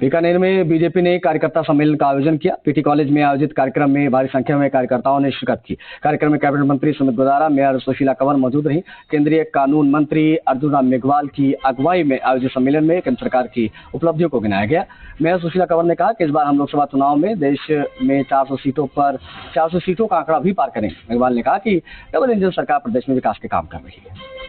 बीकानेर में बीजेपी ने कार्यकर्ता सम्मेलन का आयोजन किया। पीटी कॉलेज में आयोजित कार्यक्रम में भारी संख्या में कार्यकर्ताओं ने शिरकत की। कार्यक्रम में कैबिनेट मंत्री सुमित गोदारा, मेयर सुशीला कंवर मौजूद रहीं। केंद्रीय कानून मंत्री अर्जुन राम मेघवाल की अगुवाई में आयोजित सम्मेलन में केंद्र सरकार की उपलब्धियों को गिनाया गया। मेयर सुशीला कंवर ने कहा कि इस बार हम लोकसभा चुनाव में देश में 400 सीटों का आंकड़ा भी पार करेंगे। मेघवाल ने कहा कि डबल इंजन सरकार प्रदेश में विकास के काम कर रही है।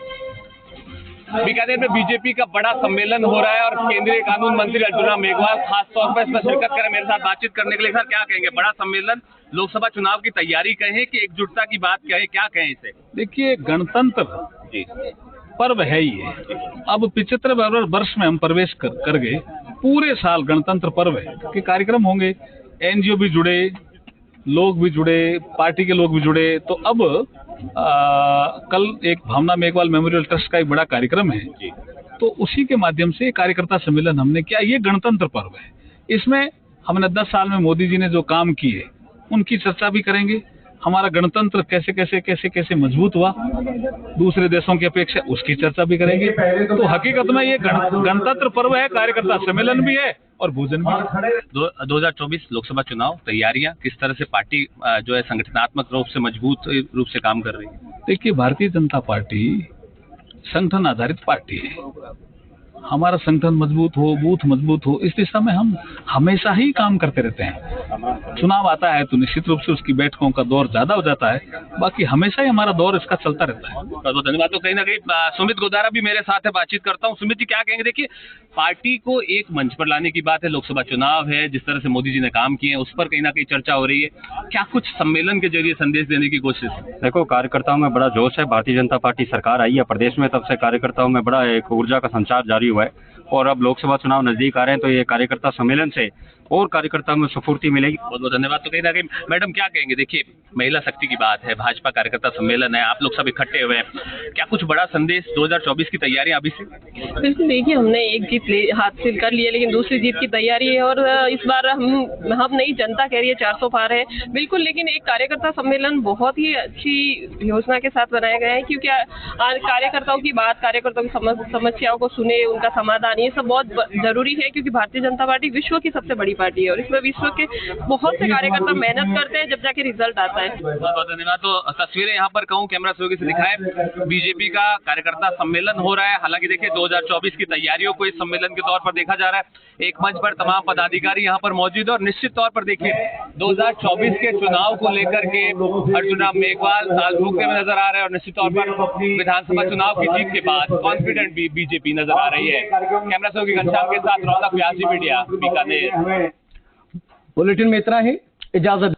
बीकानेर में बीजेपी का बड़ा सम्मेलन हो रहा है और केंद्रीय कानून मंत्री अर्जुन राम मेघवाल खास तौर पर इसमें शिरकत करें मेरे साथ बातचीत करने के लिए। सर, क्या कहेंगे? बड़ा सम्मेलन, लोकसभा चुनाव की तैयारी कहें कि एकजुटता की बात कहें, क्या कहें इसे? देखिए, गणतंत्र पर्व है ये। अब 75 वर्ष में हम प्रवेश कर गए। पूरे साल गणतंत्र पर्व है कि कार्यक्रम होंगे, एनजीओ भी जुड़े, लोग भी जुड़े, पार्टी के लोग भी जुड़े। तो अब कल एक भावना मेघवाल मेमोरियल ट्रस्ट का एक बड़ा कार्यक्रम है, तो उसी के माध्यम से कार्यकर्ता सम्मेलन हमने किया। ये गणतंत्र पर्व है, इसमें हमने 10 साल में मोदी जी ने जो काम किए उनकी चर्चा भी करेंगे। हमारा गणतंत्र कैसे कैसे मजबूत हुआ दूसरे देशों की अपेक्षा, उसकी चर्चा भी करेंगे। तो हकीकत में ये गणतंत्र पर्व है, कार्यकर्ता सम्मेलन भी है और भोजन भी है। 2024 लोकसभा चुनाव तैयारियां किस तरह से पार्टी जो है संगठनात्मक रूप से मजबूत रूप से काम कर रही है? देखिए, भारतीय जनता पार्टी संगठन आधारित पार्टी है। हमारा संगठन मजबूत हो, बूथ मजबूत हो, इस दिशा में हम हमेशा ही काम करते रहते हैं। चुनाव आता है तो निश्चित रूप से उसकी बैठकों का दौर ज्यादा हो जाता है, बाकी हमेशा ही हमारा दौर इसका चलता रहता है। बहुत धन्यवाद। तो कहीं ना कहीं सुमित गोदारा भी मेरे साथ है, बातचीत करता हूँ। सुमित जी, क्या कहेंगे? देखिए, पार्टी को एक मंच पर लाने की बात है, लोकसभा चुनाव है, जिस तरह से मोदी जी ने काम किए हैं उस पर कहीं ना कहीं चर्चा हो रही है। क्या कुछ सम्मेलन के जरिए संदेश देने की कोशिश? देखो, कार्यकर्ताओं में बड़ा जोश है। भारतीय जनता पार्टी सरकार आई है प्रदेश में, तब से कार्यकर्ताओं में बड़ा एक ऊर्जा का संचार जारी हुआ है और अब लोकसभा चुनाव नजदीक आ रहे हैं तो ये कार्यकर्ता सम्मेलन से और कार्यकर्ताओं में स्फूर्ति मिलेगी। बहुत बहुत धन्यवाद। तो कहीं ना कहीं मैडम, क्या कहेंगे? देखिए, महिला शक्ति की बात है, भाजपा कार्यकर्ता सम्मेलन है, आप लोग सब इकट्ठे हुए हैं, क्या कुछ बड़ा संदेश 2024 की तैयारी अभी से? बिल्कुल, देखिए, हमने एक जीत हासिल कर ली है, लेकिन दूसरी जीत की तैयारी है और इस बार हम नहीं, जनता कह रही है 400 पार है। बिल्कुल, लेकिन एक कार्यकर्ता सम्मेलन बहुत ही अच्छी योजना के साथ बनाया गया है, क्योंकि कार्यकर्ताओं की बात, कार्यकर्ताओं की समस्याओं को सुने, उनका समाधान, ये सब बहुत जरूरी है, क्योंकि भारतीय जनता पार्टी विश्व की सबसे बड़ी पार्टी है और इसमें विश्व के बहुत से कार्यकर्ता मेहनत करते हैं, जब जाके रिजल्ट आता है। बहुत बहुत धन्यवाद। तो तस्वीरें यहाँ पर कहूँ कैमरा सहयोगी से दिखाएं, बीजेपी का कार्यकर्ता सम्मेलन हो रहा है। हालांकि देखिए, 2024 की तैयारियों को इस सम्मेलन के तौर पर देखा जा रहा है। एक मंच पर तमाम पदाधिकारी यहाँ पर मौजूद है और निश्चित तौर पर देखिए 2024 के चुनाव को लेकर के अर्जुन राम मेघवाल ताल ठोकते हुए नजर आ रहे हैं और निश्चित तौर पर विधानसभा चुनाव की जीत के बाद कॉन्फिडेंट भी बीजेपी नजर आ रही है। कैमरा सहयोगी घनश्याम के साथ रौनक व्यास, मीडिया, बीकानेर। बुलेटिन में इतना ही, इजाजत।